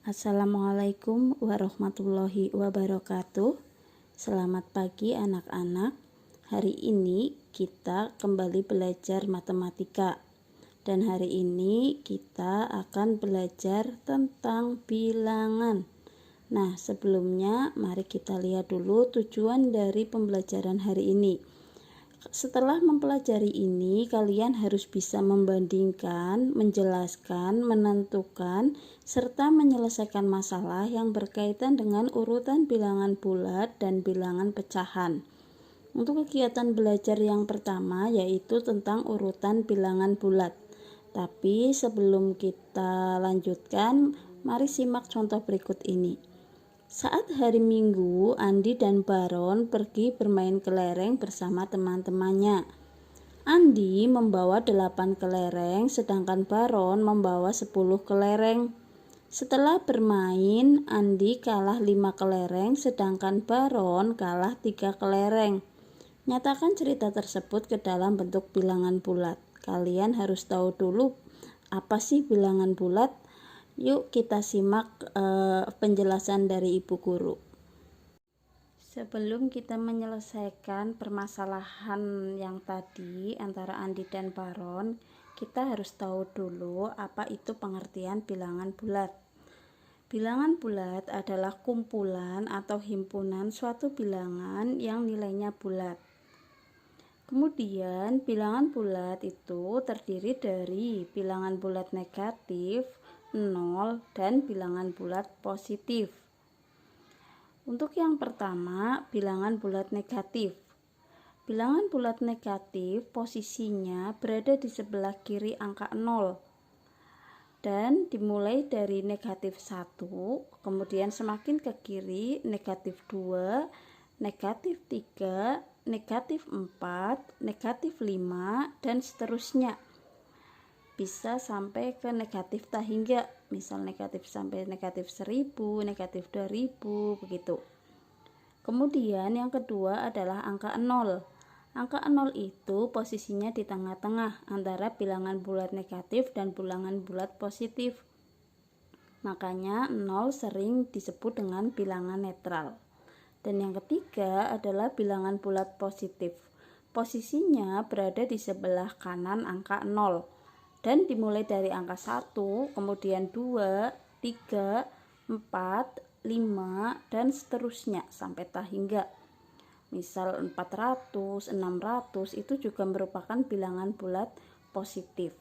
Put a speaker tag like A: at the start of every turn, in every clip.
A: Assalamualaikum warahmatullahi wabarakatuh. Selamat pagi anak-anak. Hari ini kita kembali belajar matematika. Dan hari ini kita akan belajar tentang bilangan. Nah, sebelumnya mari kita lihat dulu tujuan dari pembelajaran hari ini. Setelah mempelajari ini, kalian harus bisa membandingkan, menjelaskan, menentukan, serta menyelesaikan masalah yang berkaitan dengan urutan bilangan bulat dan bilangan pecahan. Untuk kegiatan belajar yang pertama yaitu tentang urutan bilangan bulat. Tapi sebelum kita lanjutkan, mari simak contoh berikut ini. Saat hari Minggu, Andi dan Baron pergi bermain kelereng bersama teman-temannya. Andi membawa 8 kelereng, sedangkan Baron membawa 10 kelereng. Setelah bermain, Andi kalah 5 kelereng, sedangkan Baron kalah 3 kelereng. Nyatakan cerita tersebut ke dalam bentuk bilangan bulat. Kalian harus tahu dulu apa sih bilangan bulat. Yuk kita simak penjelasan dari Ibu Guru. Sebelum kita menyelesaikan permasalahan yang tadi antara Andi dan Baron, kita harus tahu dulu apa itu pengertian bilangan bulat. Bilangan bulat adalah kumpulan atau himpunan suatu bilangan yang nilainya bulat. Kemudian bilangan bulat itu terdiri dari bilangan bulat negatif, 0, dan bilangan bulat positif. Untuk yang pertama, bilangan bulat negatif. Bilangan bulat negatif posisinya berada di sebelah kiri angka 0 dan dimulai dari negatif 1, kemudian semakin ke kiri negatif 2, negatif 3, negatif 4, negatif 5, dan seterusnya. Bisa sampai ke negatif tak hingga, misal negatif sampai negatif 1000, negatif 2000, begitu. Kemudian yang kedua adalah angka 0. Angka 0 itu posisinya di tengah-tengah antara bilangan bulat negatif dan bilangan bulat positif. Makanya 0 sering disebut dengan bilangan netral. Dan yang ketiga adalah bilangan bulat positif. Posisinya berada di sebelah kanan angka 0. Dan dimulai dari angka 1, kemudian 2, 3, 4, 5, dan seterusnya sampai tak hingga. Misal 400, 600 itu juga merupakan bilangan bulat positif.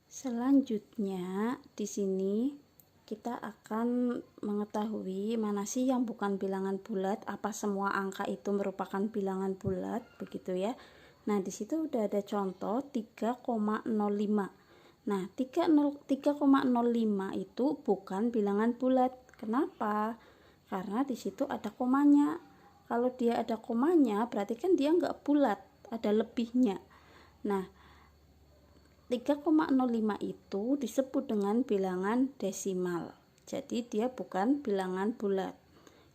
A: Selanjutnya di sini kita akan mengetahui mana sih yang bukan bilangan bulat, apa semua angka itu merupakan bilangan bulat, begitu ya. Nah, di situ udah ada contoh 3,05. Nah, 3,05 itu bukan bilangan bulat. Kenapa? Karena di situ ada komanya. Kalau dia ada komanya, berarti kan dia nggak bulat, ada lebihnya. Nah, 3,05 itu disebut dengan bilangan desimal. Jadi dia bukan bilangan bulat.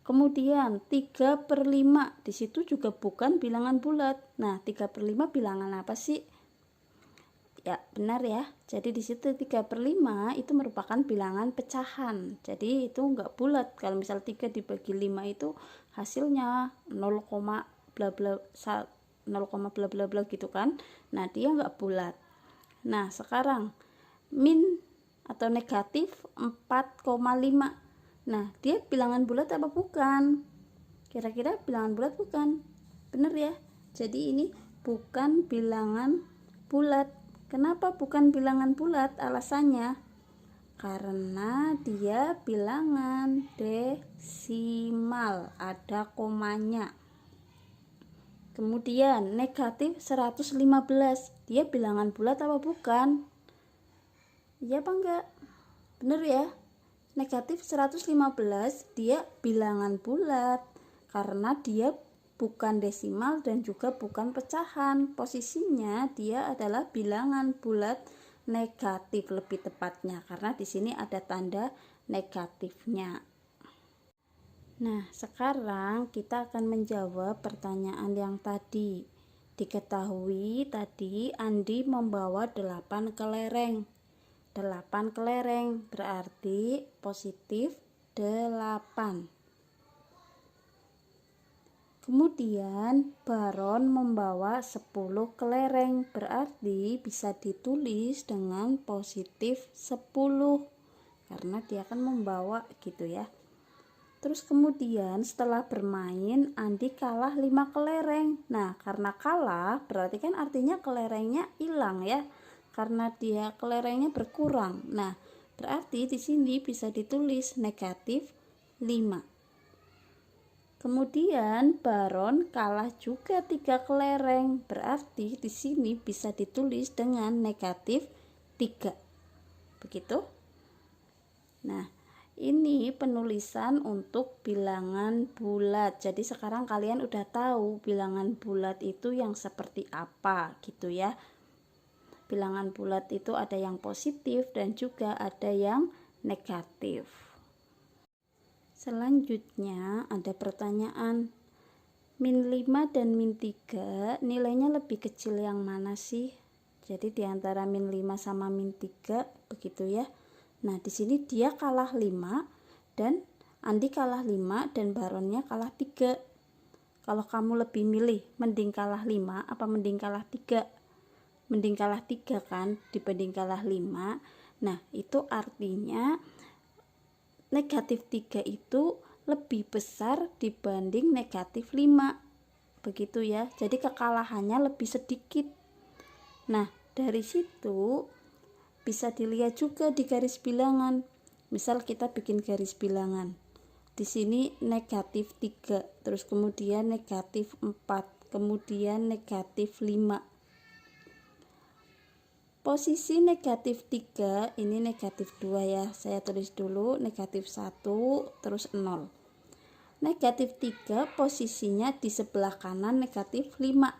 A: Kemudian 3/5 di situ juga bukan bilangan bulat. Nah, 3/5 bilangan apa sih? Ya, benar ya. Jadi di situ 3/5 itu merupakan bilangan pecahan. Jadi itu enggak bulat. Kalau misal 3 dibagi 5 itu hasilnya 0, bla bla 0, bla bla bla gitu kan. Nah, dia enggak bulat. Nah, sekarang min atau negatif 4,5. Nah, dia bilangan bulat apa bukan? Kira-kira bilangan bulat bukan? Bener ya? Jadi ini bukan bilangan bulat. Kenapa bukan bilangan bulat? Alasannya karena dia bilangan desimal, ada komanya. Kemudian negatif 115, dia bilangan bulat apa bukan? Iya apa enggak? Bener ya? Negatif 115 dia bilangan bulat karena dia bukan desimal dan juga bukan pecahan. Posisinya dia adalah bilangan bulat negatif lebih tepatnya karena di sini ada tanda negatifnya. Nah, sekarang kita akan menjawab pertanyaan yang tadi. Diketahui tadi Andi membawa 8 kelereng. 8 kelereng, berarti positif 8. Kemudian baron membawa 10 kelereng, berarti bisa ditulis dengan positif 10 karena dia akan membawa gitu ya. Terus kemudian setelah bermain Andi kalah 5 kelereng. Nah, karena kalah berarti kan artinya kelerengnya hilang ya. Karena dia kelerengnya berkurang. Nah, berarti di sini bisa ditulis negatif 5. Kemudian baron kalah juga 3 kelereng. Berarti di sini bisa ditulis dengan negatif 3. Begitu? Nah, ini penulisan untuk bilangan bulat. Jadi sekarang kalian udah tahu bilangan bulat itu yang seperti apa gitu ya. Bilangan bulat itu ada yang positif dan juga ada yang negatif. Selanjutnya ada pertanyaan. Min 5 dan min 3 nilainya lebih kecil yang mana sih? Jadi diantara min 5 sama min 3 begitu ya. Nah, di sini dia kalah 5 dan Andi kalah 5 dan baronnya kalah 3. Kalau kamu lebih milih mending kalah 5 apa mending kalah 3? Mending kalah 3 kan dibanding kalah 5. Nah, itu artinya negatif 3 itu lebih besar dibanding negatif 5. Begitu ya. Jadi kekalahannya lebih sedikit. Nah, dari situ bisa dilihat juga di garis bilangan. Misal kita bikin garis bilangan. Di sini negatif 3, terus kemudian negatif 4, kemudian negatif 5. Posisi negatif 3 ini negatif 2 ya. Saya tulis dulu negatif 1 terus 0. Negatif 3 posisinya di sebelah kanan negatif 5.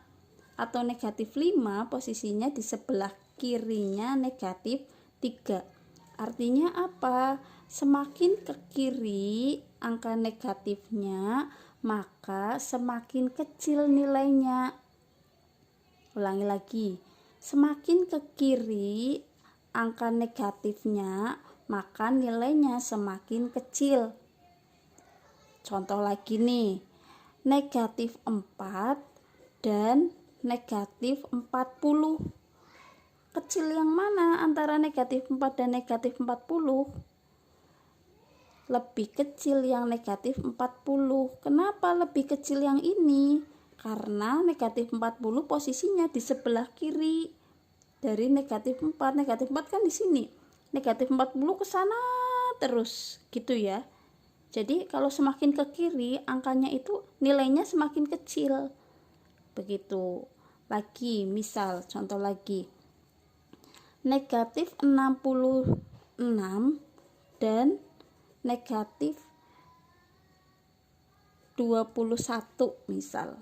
A: Atau negatif 5 posisinya di sebelah kirinya negatif 3. Artinya apa? Semakin ke kiri angka negatifnya, maka semakin kecil nilainya. Ulangi lagi. Semakin ke kiri angka negatifnya, maka nilainya semakin kecil. Contoh lagi nih. Negatif 4 dan negatif 40. Kecil yang mana antara negatif 4 dan negatif 40? Lebih kecil yang negatif 40. Kenapa lebih kecil yang ini? Karena negatif 40 posisinya di sebelah kiri dari negatif 4. Negatif 4 kan di sini. Negatif 40 ke sana terus gitu ya. Jadi kalau semakin ke kiri angkanya itu nilainya semakin kecil. Begitu. Lagi misal contoh lagi. Negatif 66 dan negatif 21 misal.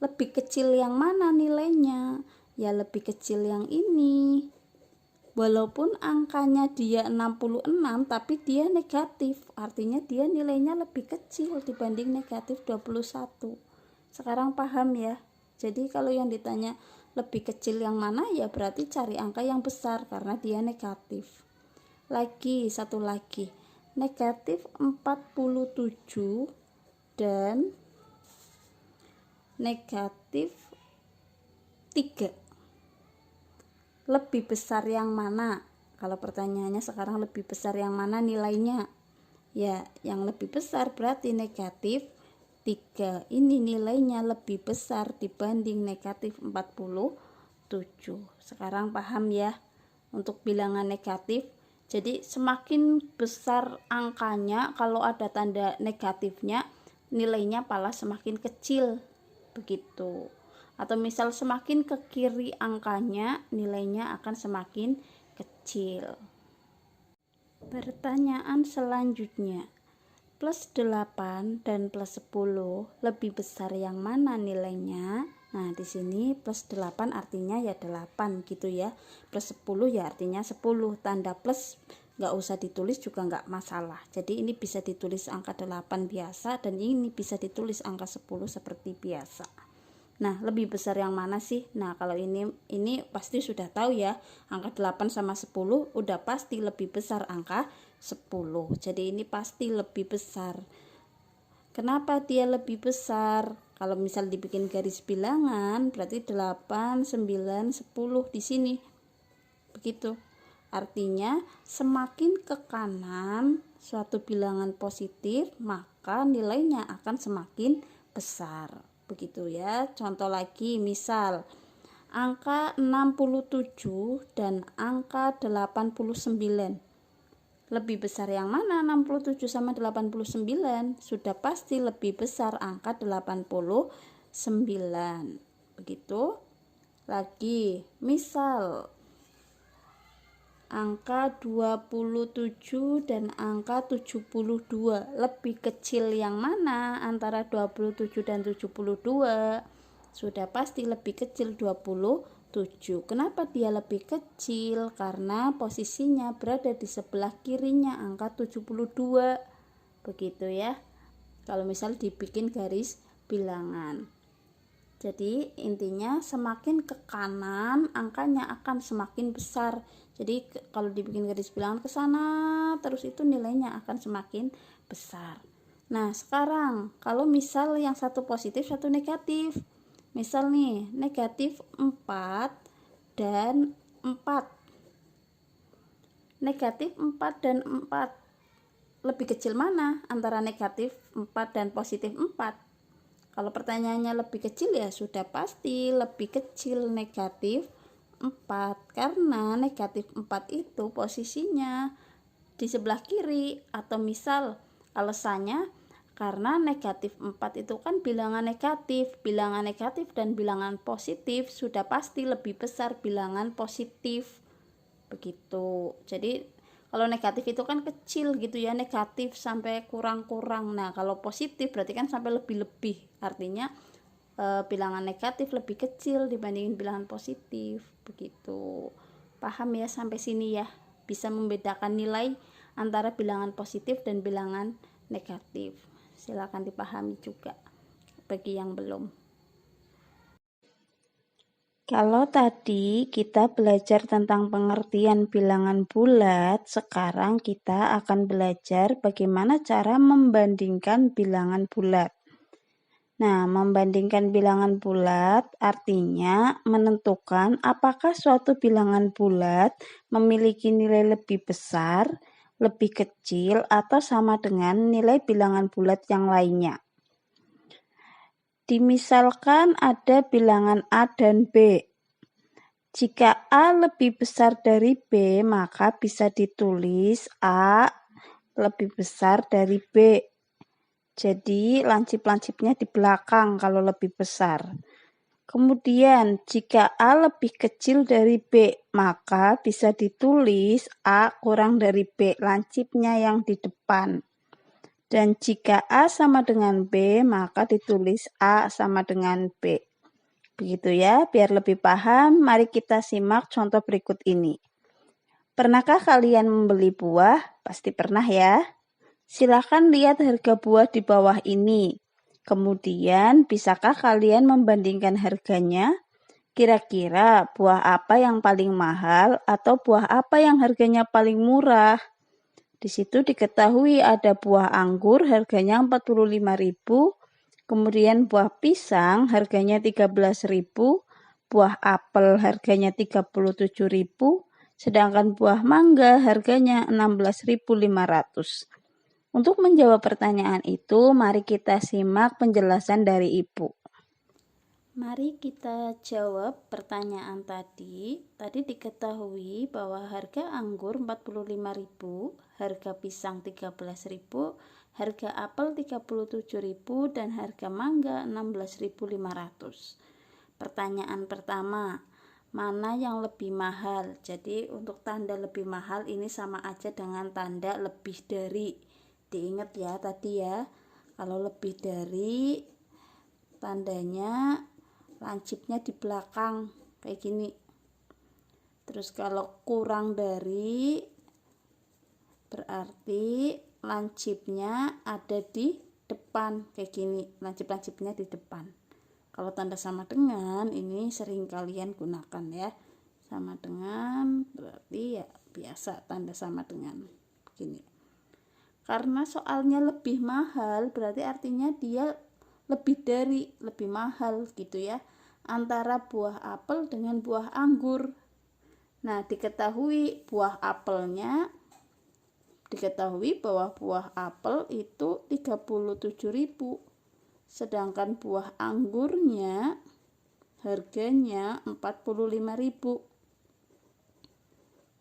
A: Lebih kecil yang mana nilainya? Ya lebih kecil yang ini. Walaupun angkanya dia 66 tapi dia negatif. Artinya dia nilainya lebih kecil dibanding negatif 21. Sekarang paham ya? Jadi kalau yang ditanya lebih kecil yang mana ya berarti cari angka yang besar karena dia negatif. Lagi satu lagi. Negatif 47 dan negatif 3. Lebih besar yang mana? Kalau pertanyaannya sekarang lebih besar yang mana nilainya? Ya, yang lebih besar berarti negatif 3. Ini nilainya lebih besar dibanding negatif 47. Sekarang paham ya untuk bilangan negatif. Jadi semakin besar angkanya kalau ada tanda negatifnya nilainya malah semakin kecil. Begitu. Atau misal semakin ke kiri angkanya nilainya akan semakin kecil. Pertanyaan selanjutnya. Plus 8 dan plus 10 lebih besar yang mana nilainya? Nah, di sini plus 8 artinya ya 8 gitu ya. Plus 10 ya artinya 10. Tanda plus nggak usah ditulis juga nggak masalah. Jadi ini bisa ditulis angka 8 biasa dan ini bisa ditulis angka 10 seperti biasa. Nah, lebih besar yang mana sih? Nah, kalau ini pasti sudah tahu ya. Angka 8 sama 10 udah pasti lebih besar angka 10. Jadi ini pasti lebih besar. Kenapa dia lebih besar? Kalau misal dibikin garis bilangan, berarti 8, 9, 10 di sini. Begitu. Artinya, semakin ke kanan suatu bilangan positif, maka nilainya akan semakin besar. Begitu ya. Contoh lagi, misal angka 67 dan angka 89. Lebih besar yang mana? 67 sama 89. Sudah pasti lebih besar angka 89. Begitu. Lagi, misal angka 27 dan angka 72. Lebih kecil yang mana antara 27 dan 72? Sudah pasti lebih kecil 27. Kenapa dia lebih kecil? Karena posisinya berada di sebelah kirinya angka 72. Begitu ya. Kalau misal dibikin garis bilangan. Jadi intinya semakin ke kanan angkanya akan semakin besar. Jadi kalau dibikin garis bilangan ke sana terus itu nilainya akan semakin besar. Nah, sekarang kalau misal yang satu positif, satu negatif. Misal nih, negatif 4 dan 4. Negatif 4 dan 4. Lebih kecil mana antara negatif 4 dan positif 4? Kalau pertanyaannya lebih kecil ya sudah pasti lebih kecil negatif 4, karena negatif 4 itu posisinya di sebelah kiri, atau misal alasannya karena negatif 4 itu kan bilangan negatif dan bilangan positif sudah pasti lebih besar bilangan positif. Begitu. Jadi kalau negatif itu kan kecil gitu ya, negatif sampai kurang-kurang. Nah, kalau positif berarti kan sampai lebih-lebih. Artinya bilangan negatif lebih kecil dibandingin bilangan positif. Begitu. Paham ya sampai sini ya? Bisa membedakan nilai antara bilangan positif dan bilangan negatif. Silakan dipahami juga bagi yang belum. Kalau tadi kita belajar tentang pengertian bilangan bulat, sekarang kita akan belajar bagaimana cara membandingkan bilangan bulat. Nah, membandingkan bilangan bulat artinya menentukan apakah suatu bilangan bulat memiliki nilai lebih besar, lebih kecil, atau sama dengan nilai bilangan bulat yang lainnya. Dimisalkan ada bilangan A dan B. Jika A lebih besar dari B, maka bisa ditulis A lebih besar dari B. Jadi lancip-lancipnya di belakang kalau lebih besar. Kemudian jika A lebih kecil dari B, maka bisa ditulis A kurang dari B, lancipnya yang di depan. Dan jika A sama dengan B, maka ditulis A sama dengan B. Begitu ya, biar lebih paham, mari kita simak contoh berikut ini. Pernahkah kalian membeli buah? Pasti pernah ya. Silakan lihat harga buah di bawah ini. Kemudian, bisakah kalian membandingkan harganya? Kira-kira buah apa yang paling mahal atau buah apa yang harganya paling murah? Di situ diketahui ada buah anggur harganya 45.000, kemudian buah pisang harganya 13.000, buah apel harganya 37.000, sedangkan buah mangga harganya 16.500. Untuk menjawab pertanyaan itu, mari kita simak penjelasan dari Ibu. Mari kita jawab pertanyaan tadi. Tadi diketahui bahwa harga anggur 45.000, harga pisang 13.000, harga apel 37.000 dan harga mangga 16.500. Pertanyaan pertama, mana yang lebih mahal? Jadi untuk tanda lebih mahal ini sama aja dengan tanda lebih dari. Diingat ya tadi ya. Kalau lebih dari tandanya lancipnya di belakang kayak gini. Terus kalau kurang dari berarti lancipnya ada di depan kayak gini, lancip-lancipnya di depan. Kalau tanda sama dengan ini sering kalian gunakan ya. Sama dengan berarti ya biasa tanda sama dengan begini. Karena soalnya lebih mahal berarti artinya dia lebih mahal gitu ya, antara buah apel dengan buah anggur. Nah, diketahui bahwa buah apel itu 37.000, sedangkan buah anggurnya harganya 45.000.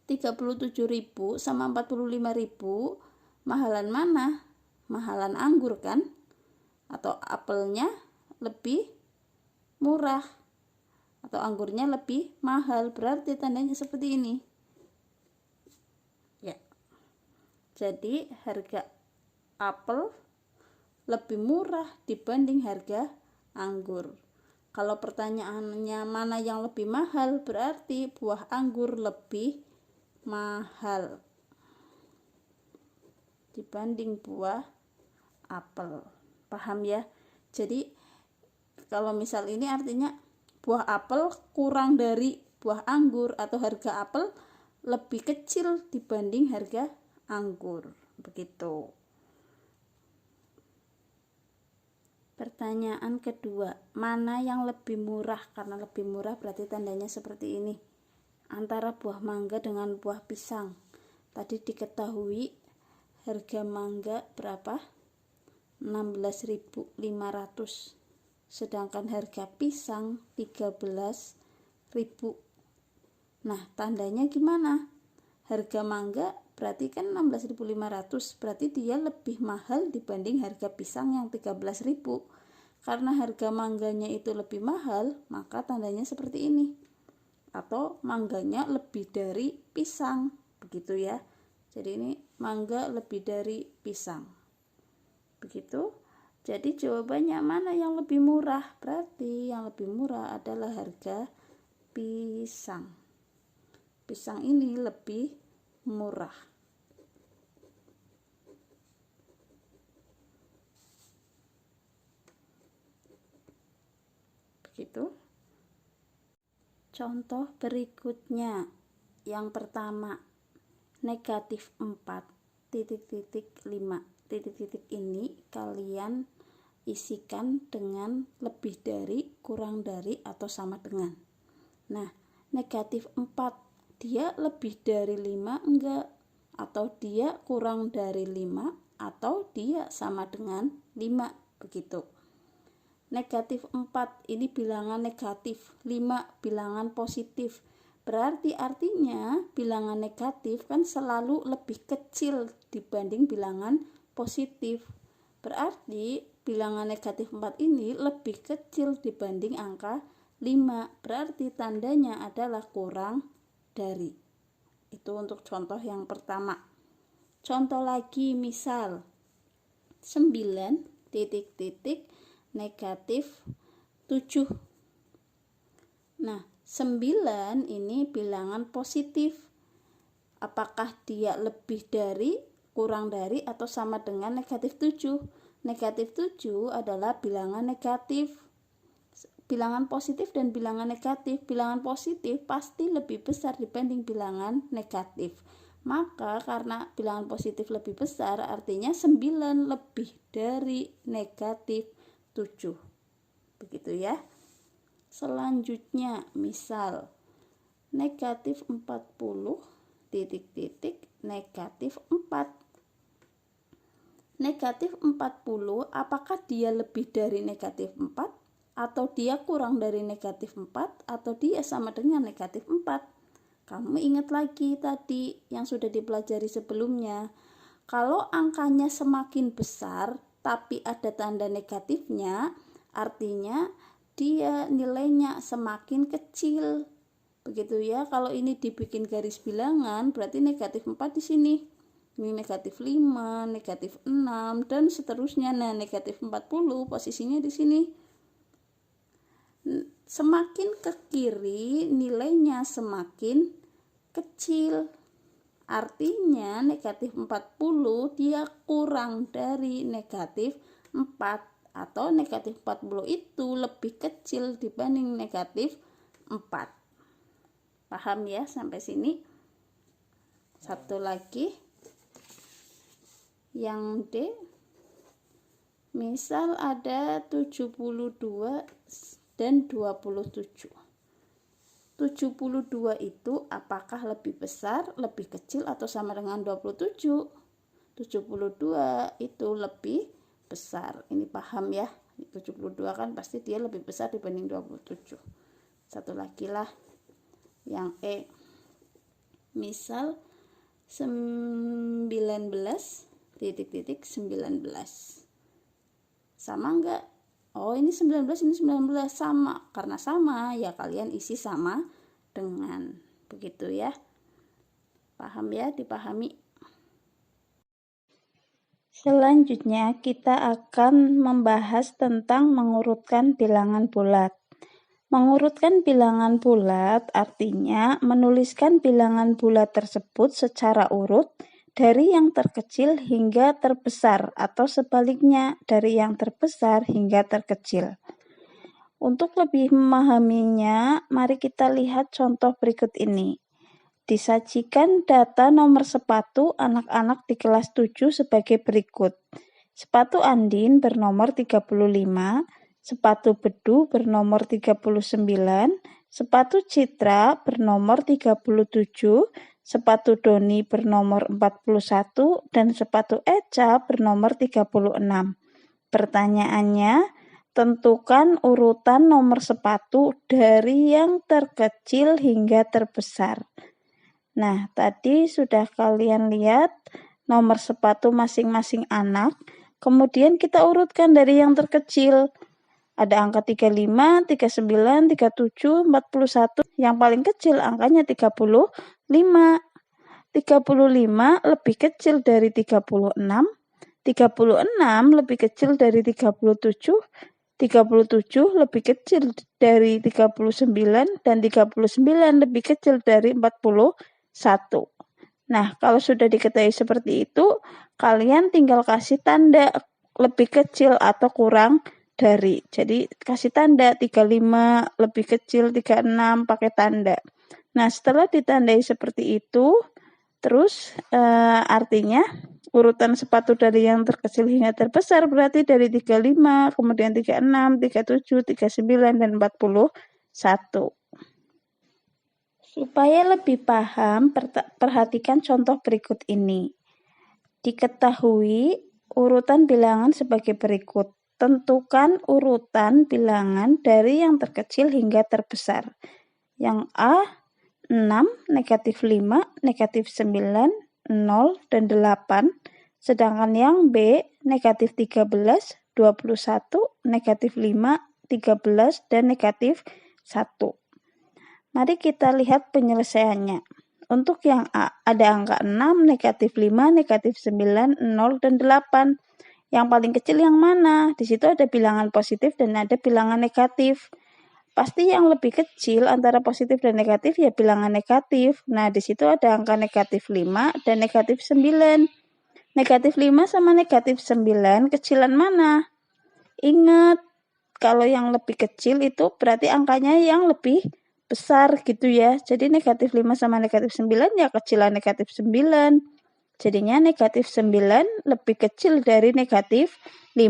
A: 37.000 sama 45.000, mahalan mana? Mahalan anggur kan? Atau apelnya lebih murah atau anggurnya lebih mahal, berarti tandanya seperti ini ya. Jadi harga apel lebih murah dibanding harga anggur. Kalau pertanyaannya mana yang lebih mahal, berarti buah anggur lebih mahal dibanding buah apel. Paham ya? Jadi kalau misal ini artinya buah apel kurang dari buah anggur, atau harga apel lebih kecil dibanding harga anggur, begitu. Pertanyaan kedua, mana yang lebih murah? Karena lebih murah berarti tandanya seperti ini, antara buah mangga dengan buah pisang. Tadi diketahui harga mangga berapa? 16.500, sedangkan harga pisang 13.000. Nah, tandanya gimana? Harga mangga berarti kan 16.500, berarti dia lebih mahal dibanding harga pisang yang 13.000. Karena harga mangganya itu lebih mahal, maka tandanya seperti ini, atau mangganya lebih dari pisang, begitu ya. Jadi ini mangga lebih dari pisang, begitu. Jadi jawabannya mana yang lebih murah? Berarti yang lebih murah adalah harga pisang. Pisang ini lebih murah. Begitu. Contoh berikutnya. Yang pertama, negatif 4,5. Titik-titik ini kalian isikan dengan lebih dari, kurang dari, atau sama dengan. Nah, negatif 4, dia lebih dari 5 enggak? Atau dia kurang dari 5, atau dia sama dengan 5, begitu. Negatif 4 ini bilangan negatif, 5 bilangan positif. Berarti artinya bilangan negatif kan selalu lebih kecil dibanding bilangan positif. Berarti bilangan negatif 4 ini lebih kecil dibanding angka 5. Berarti tandanya adalah kurang dari. Itu untuk contoh yang pertama. Contoh lagi, misal 9 negatif 7. Nah, 9 ini bilangan positif. Apakah dia lebih dari, kurang dari, atau sama dengan negatif 7? Negatif 7 adalah bilangan negatif. Bilangan positif dan bilangan negatif. Bilangan positif pasti lebih besar dibanding bilangan negatif. Maka karena bilangan positif lebih besar, artinya 9 lebih dari negatif 7. Begitu ya. Selanjutnya, misal negatif 40 negatif 4. Negatif 40, apakah dia lebih dari negatif 4, atau dia kurang dari negatif 4, atau dia sama dengan negatif 4? Kamu ingat lagi tadi yang sudah dipelajari sebelumnya. Kalau angkanya semakin besar tapi ada tanda negatifnya, artinya dia nilainya semakin kecil. Begitu ya. Kalau ini dibikin garis bilangan, berarti negatif 4 di sini. Ini negatif 5, negatif 6, dan seterusnya. Nah, negatif 40 posisinya di sini. Semakin ke kiri, nilainya semakin kecil. Artinya negatif 40 dia kurang dari negatif 4. atau negatif 40 itu lebih kecil dibanding negatif 4. Paham ya sampai sini? Satu lagi yang D, misal ada 72 dan 27. 72 itu apakah lebih besar, lebih kecil, atau sama dengan 27? 72 itu lebih besar. Ini paham ya? 72 kan pasti dia lebih besar dibanding 27. Satu lagi lah yang E, misal 19 titik-titik 19 sama enggak? Oh, ini 19, ini 19, sama. Karena sama ya kalian isi sama dengan, begitu ya. Paham ya? Dipahami. Selanjutnya kita akan membahas tentang mengurutkan bilangan bulat. Mengurutkan bilangan bulat artinya menuliskan bilangan bulat tersebut secara urut dari yang terkecil hingga terbesar atau sebaliknya dari yang terbesar hingga terkecil. Untuk lebih memahaminya, mari kita lihat contoh berikut ini. Disajikan data nomor sepatu anak-anak di kelas 7 sebagai berikut. Sepatu Andin bernomor 35, sepatu Bedu bernomor 39, sepatu Citra bernomor 37, sepatu Doni bernomor 41, dan sepatu Eca bernomor 36. Pertanyaannya, tentukan urutan nomor sepatu dari yang terkecil hingga terbesar. Nah, tadi sudah kalian lihat nomor sepatu masing-masing anak. Kemudian kita urutkan dari yang terkecil. Ada angka 35, 39, 37, 41. Yang paling kecil angkanya 35. 35 lebih kecil dari 36. 36 lebih kecil dari 37. 37 lebih kecil dari 39. Dan 39 lebih kecil dari 41. Nah, kalau sudah diketahui seperti itu, kalian tinggal kasih tanda lebih kecil atau kurang dari. Jadi, kasih tanda 35 lebih kecil 36 pakai tanda. Nah, setelah ditandai seperti itu, terus artinya urutan sepatu dari yang terkecil hingga terbesar berarti dari 35, kemudian 36, 37, 39, dan 41. Supaya lebih paham, perhatikan contoh berikut ini. Diketahui urutan bilangan sebagai berikut. Tentukan urutan bilangan dari yang terkecil hingga terbesar. Yang A, 6, negatif 5, negatif 9, 0, dan 8. Sedangkan yang B, negatif 13, 21, negatif 5, 13, dan negatif 1. Mari kita lihat penyelesaiannya. Untuk yang A, ada angka 6, negatif 5, negatif 9, 0, dan 8. Yang paling kecil yang mana? Di situ ada bilangan positif dan ada bilangan negatif. Pasti yang lebih kecil antara positif dan negatif ya bilangan negatif. Nah, di situ ada angka negatif 5 dan negatif 9. Negatif 5 sama negatif 9, kecilan mana? Ingat, kalau yang lebih kecil itu berarti angkanya yang lebih besar gitu ya. Jadi negatif 5 sama negatif 9 ya kecilan negatif 9. Jadinya negatif 9 lebih kecil dari negatif 5.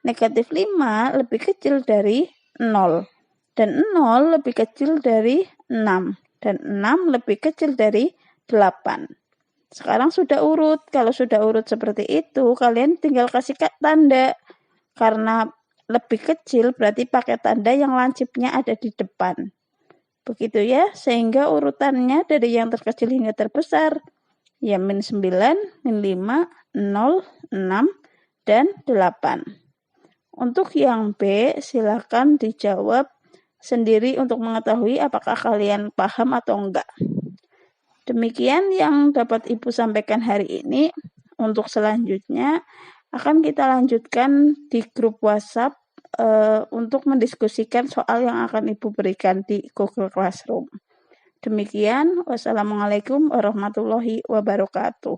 A: Negatif 5 lebih kecil dari 0. Dan 0 lebih kecil dari 6. Dan 6 lebih kecil dari 8. Sekarang sudah urut. Kalau sudah urut seperti itu, kalian tinggal kasih tanda. Karena lebih kecil berarti pakai tanda yang lancipnya ada di depan. Begitu ya, sehingga urutannya dari yang terkecil hingga terbesar. Ya, min 9, min 5, 0, 6, dan 8. Untuk yang B, silakan dijawab sendiri untuk mengetahui apakah kalian paham atau enggak. Demikian yang dapat Ibu sampaikan hari ini. Untuk selanjutnya akan kita lanjutkan di grup WhatsApp untuk mendiskusikan soal yang akan Ibu berikan di Google Classroom. Demikian, wassalamualaikum warahmatullahi wabarakatuh.